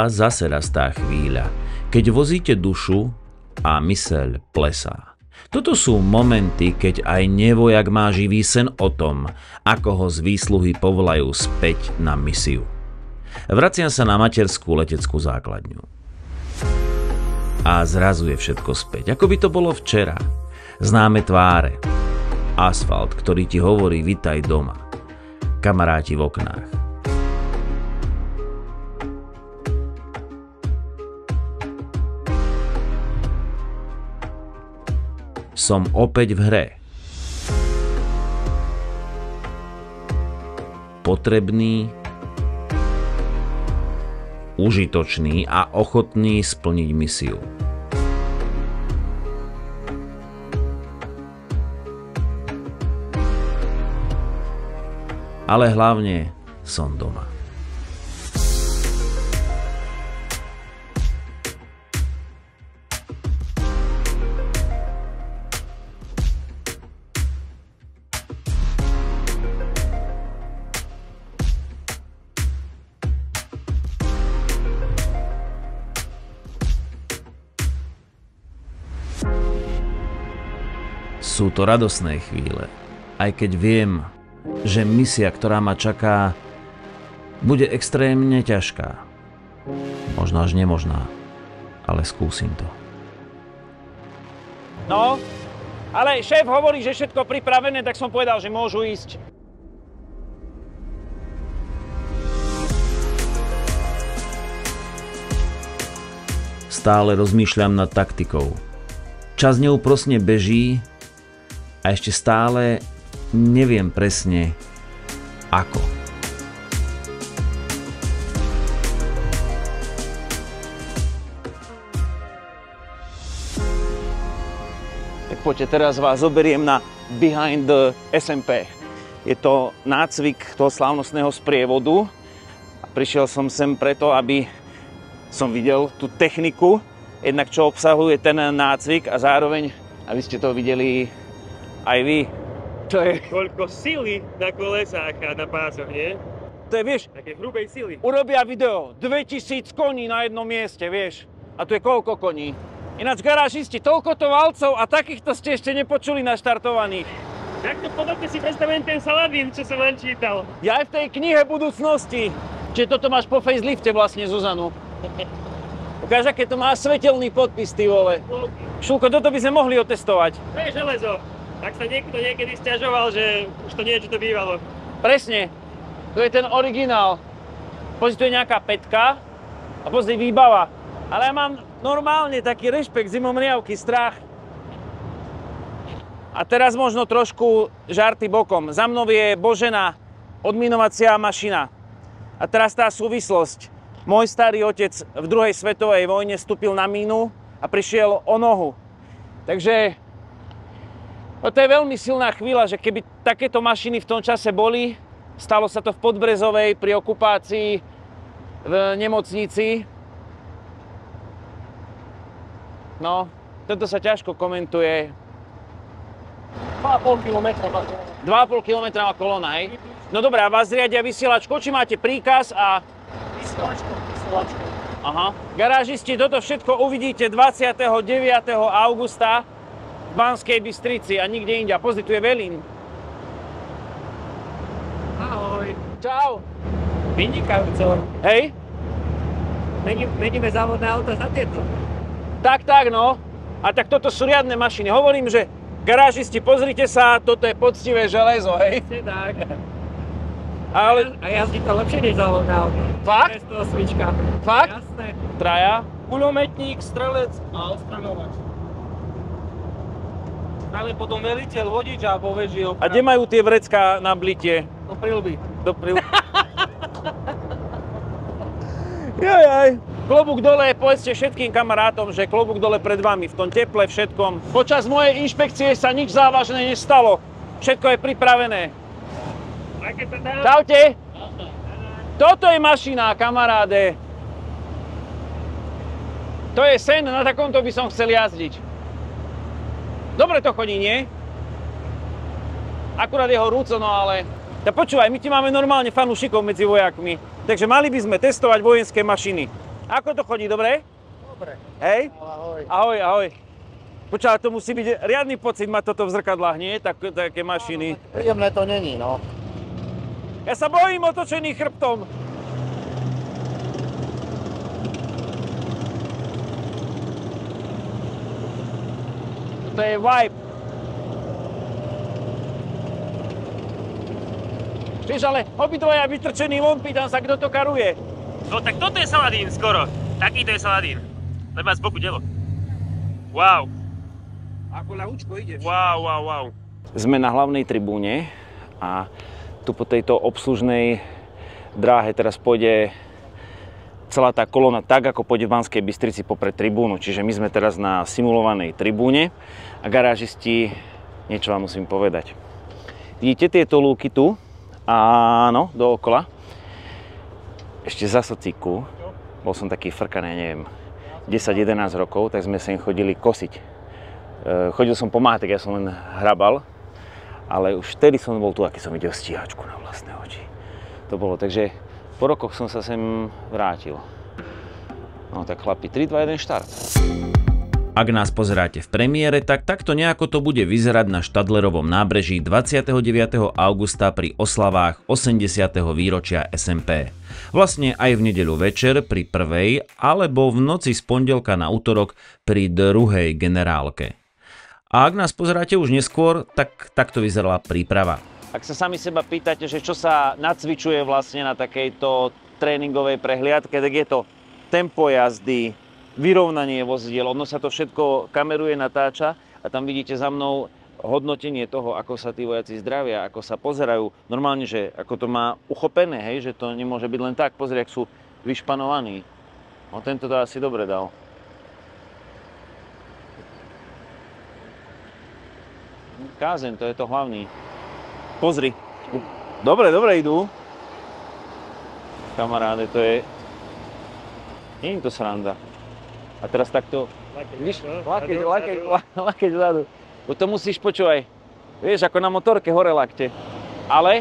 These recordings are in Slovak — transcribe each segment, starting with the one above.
vás zase rastá chvíľa, keď vozíte dušu a myseľ plesá. Toto sú momenty, keď aj nevojak má živý sen o tom, ako ho z výsluhy povolajú späť na misiu. Vraciam sa na materskú leteckú základňu. A zrazu je všetko späť, ako by to bolo včera. Známe tváre. Asfalt, ktorý ti hovorí vitaj doma. Kamaráti v oknách. Som opäť v hre. Potrebný, užitočný a ochotný splniť misiu. Ale hlavne som doma. Sú to radosné chvíle, aj keď viem, že misia, ktorá ma čaká, bude extrémne ťažká. Možno až nemožná, ale skúsim to. No, ale šéf hovorí, že všetko pripravené, tak som povedal, že môžu ísť. Stále rozmýšľam nad taktikou. Čas neúprosne beží a ešte stále neviem presne ako. Tak poďte, teraz vás zoberiem na Behind the SMP. Je to nácvik toho slávnostného sprievodu. A prišiel som sem preto, aby som videl tú techniku, jednak čo obsahuje ten nácvik a zároveň, aby ste to videli aj vy. To je koľko sily na kolesách a na pásoch, nie? To je, vieš, také hrubej sily. urobia video, 2000 koní na jednom mieste, vieš. A tu je koľko koní? Ináč garážisti, toľkoto valcov a takýchto ste ešte nepočuli naštartovaných. Takto podobne si predstavujem ten Saladin, čo som len čítal. Ja aj v tej knihe budúcnosti. Čiže toto máš po facelifte vlastne, Zuzanu. Ukáž, aké to má svetelný podpis, ty vole. Šulko, toto by sme mohli otestovať. To je železo. Tak sa niekto niekedy sťažoval, že už to nie je, čo to bývalo. Presne. To je ten originál. Pozri, tu je nejaká pätka a pozri, výbava. Ale ja mám normálne taký rešpekt, zimomriavky, strach. A teraz možno trošku žarty bokom. Za mnou je Božena odminovacia mašina. A teraz tá súvislosť. Môj starý otec v druhej svetovej vojne vstúpil na mínu a prišiel o nohu. Takže to je veľmi silná chvíľa, že keby takéto mašiny v tom čase boli, stalo sa to v Podbrezovej pri okupácii v nemocnici. No, toto sa ťažko komentuje. 2,5 kilometra. 2,5 kilometrová kolóna, hej? No dobré, a vás riadia vysielačko, či máte príkaz a... Vysielačko. Aha. Garážisti, toto všetko uvidíte 29. augusta v Banskej Bystrici a nikde inde. Pozri, tu je Velín. Ahoj. Čau. Vynikajúco. Hej? Meníme závodné auta za tieto. Tak, no. A tak toto sú riadne mašiny. Hovorím, že garážisti, pozrite sa, toto je poctivé železo, hej? Presne tak. Ale... A jazdí to lepšie než závodné auto. Fakt? 208. Fakt? Jasné. Traja? Kulometník, strelec a ostraňovač. Ale potom veliteľ, vodič a vo veži oprav. A kde majú tie vrecká na blitie? Do prilby. Jajaj. Klobúk dole, povedzte všetkým kamarátom, že klobúk dole pred vami, v tom teple, všetkom. Počas mojej inšpekcie sa nič závažné nestalo. Všetko je pripravené. Čaute. Toto je mašina, kamaráde. To je sen, na takomto by som chcel jazdiť. Dobre to chodí, nie? Akurát je horúco, no ale... Tak počúvaj, my ti máme normálne fanúšikov medzi vojakmi. Takže mali by sme testovať vojenské mašiny. Ako to chodí, dobre? Dobre. Hej? Ahoj. Ahoj, ahoj. Počúva, to musí byť riadny pocit mať toto v zrkadlách, nie? Také mašiny. Príjemné to není, no. Ja sa bojím otočený chrbtom. To je vibe. Vieš, ale obidvaja vytrčený von, pýtam sa, kto to karuje. No tak toto je Saladín skoro. Takýto je Saladín. Lebo z boku delo. Wow. Ako ľahúčko ideš. Wow. Sme na hlavnej tribúne a tu po tejto obslužnej dráhe teraz pôjde celá tá kolóna tak, ako pôjde v Banskej Bystrici popred tribúnu. Čiže my sme teraz na simulovanej tribúne a garážisti, niečo vám musím povedať. Vidíte tieto lúky tu? Áno, dookola. Ešte za sociku, bol som taký frkaný, neviem, 10-11 rokov, tak sme sem chodili kosiť. Chodil som pomáhať, tak ja som len hrabal, ale už vtedy som bol tu, aký som videl stíhačku na vlastné oči. To bolo, takže po rokoch som sa sem vrátil. No tak chlapi, 3, 2, 1, štart. Ak nás pozeráte v premiére, tak takto nejako to bude vyzerať na Štadlerovom nábreží 29. augusta pri oslavách 80. výročia SMP. Vlastne aj v nedeľu večer pri prvej, alebo v noci z pondelka na utorok pri druhej generálke. A ak nás pozeráte už neskôr, tak takto vyzerala príprava. Ak sa sami seba pýtate, že čo sa nacvičuje vlastne na takejto tréningovej prehliadke, tak je to tempo jazdy, vyrovnanie vozidiel, ono sa to všetko kameruje, natáča a tam vidíte za mnou hodnotenie toho, ako sa tí vojaci zdravia, ako sa pozerajú. Normálne, že ako to má uchopené, hej, že to nemôže byť len tak. Pozri, ak sú vyšpanovaní. No tento to asi dobre dal. Kázeň, to je to hlavný. Pozri. Dobre idú. Kamaráde, to je... Nie je to sranda. A teraz takto, lakeť vzadu. To musíš počúvaj, vieš, ako na motorke hore lakte. Ale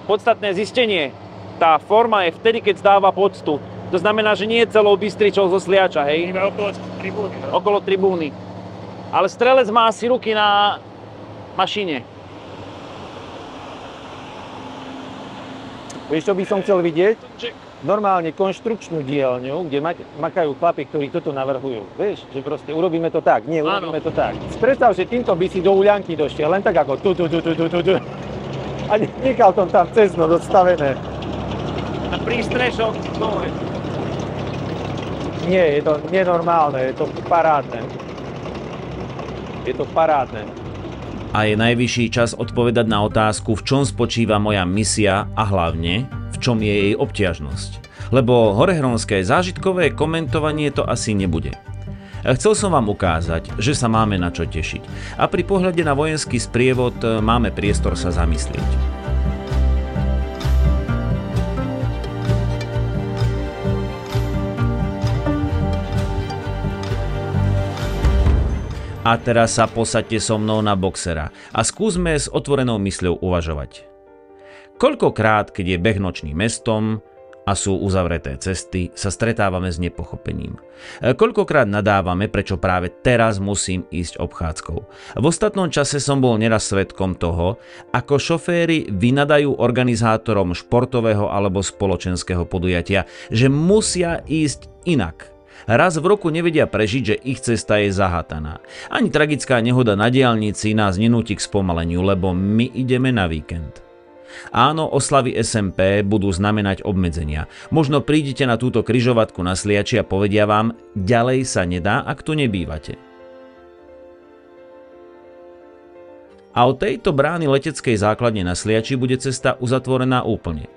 podstatné zistenie, tá forma je vtedy, keď dáva poctu. To znamená, že nie je celou Bystričou zo Sliača, hej? Iba okolo tribúny. No? Okolo tribúny. Ale strelec má asi ruky na mašine. Vieš, čo by som chcel vidieť? Normálne konštrukčnú dielňu, kde makajú chlapi, ktorí toto navrhujú. Vieš, že proste urobíme to tak. Nie, urobíme to tak. Predstav, že týmto by si do Uľanky došiel, len tak ako tu. A nechal tam cez noc odstavené. A prístrešok dole. Nie, je to nenormálne, je to parádne. Je to parádne. A je najvyšší čas odpovedať na otázku, v čom spočíva moja misia a hlavne, v čom je jej obťažnosť. Lebo horehronské zážitkové komentovanie to asi nebude. Chcel som vám ukázať, že sa máme na čo tešiť. A pri pohľade na vojenský sprievod máme priestor sa zamyslieť. A teraz sa posaďte so mnou na boxera a skúsme s otvorenou mysľou uvažovať. Koľkokrát, keď je beh nočným mestom a sú uzavreté cesty, sa stretávame s nepochopením. Koľkokrát nadávame, prečo práve teraz musím ísť obchádzkou. V ostatnom čase som bol neraz svedkom toho, ako šoféri vynadajú organizátorom športového alebo spoločenského podujatia, že musia ísť inak. Raz v roku nevedia prežiť, že ich cesta je zahataná. Ani tragická nehoda na diaľnici nás nenúti k spomaleniu, lebo my ideme na víkend. Áno, oslavy SMP budú znamenať obmedzenia. Možno prídete na túto križovatku na Sliači a povedia vám, ďalej sa nedá, ak tu nebývate. A od tejto brány leteckej základne na Sliači bude cesta uzatvorená úplne.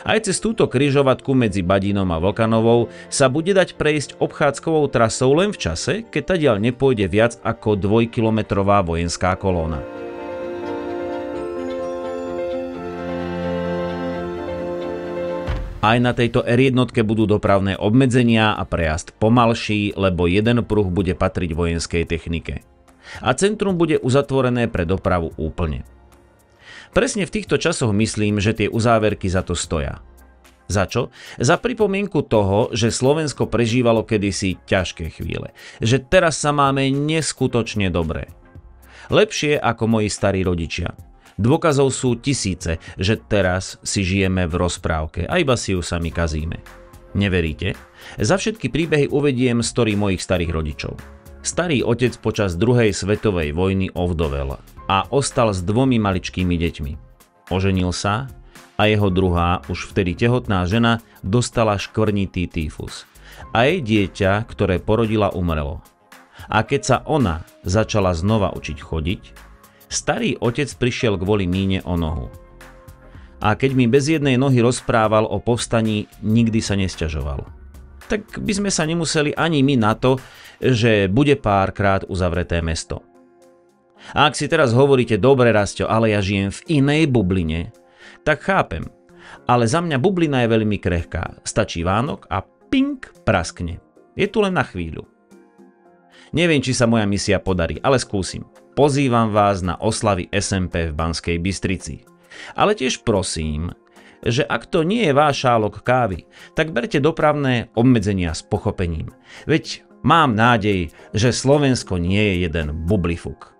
Aj cez túto križovatku medzi Badínom a Vlkanovou sa bude dať prejsť obchádzkovou trasou len v čase, keď tadiaľ nepôjde viac ako 2-kilometrová vojenská kolóna. Aj na tejto R1 budú dopravné obmedzenia a prejazd pomalší, lebo jeden pruh bude patriť vojenskej technike. A centrum bude uzatvorené pre dopravu úplne. Presne v týchto časoch myslím, že tie uzáverky za to stoja. Za čo? Za pripomienku toho, že Slovensko prežívalo kedysi ťažké chvíle. Že teraz sa máme neskutočne dobré. Lepšie ako moji starí rodičia. Dôkazov sú tisíce, že teraz si žijeme v rozprávke a iba si ju sami kazíme. Neveríte? Za všetky príbehy uvediem story mojich starých rodičov. Starý otec počas druhej svetovej vojny ovdovel a ostal s 2 maličkými deťmi. Oženil sa a jeho druhá, už vtedy tehotná žena, dostala škvrnitý týfus. A jej dieťa, ktoré porodila, umrelo. A keď sa ona začala znova učiť chodiť, starý otec prišiel kvôli míne o nohu. A keď mi bez jednej nohy rozprával o povstaní, nikdy sa nesťažoval. Tak by sme sa nemuseli ani my na to, že bude párkrát uzavreté mesto. A ak si teraz hovoríte, dobre Rasťo, ale ja žijem v inej bubline, tak chápem. Ale za mňa bublina je veľmi krehká. Stačí Vánok a ping, praskne. Je tu len na chvíľu. Neviem, či sa moja misia podarí, ale skúsim. Pozývam vás na oslavy SMP v Banskej Bystrici. Ale tiež prosím, že ak to nie je váš šálok kávy, tak berte dopravné obmedzenia s pochopením. Veď mám nádej, že Slovensko nie je jeden bublifuk.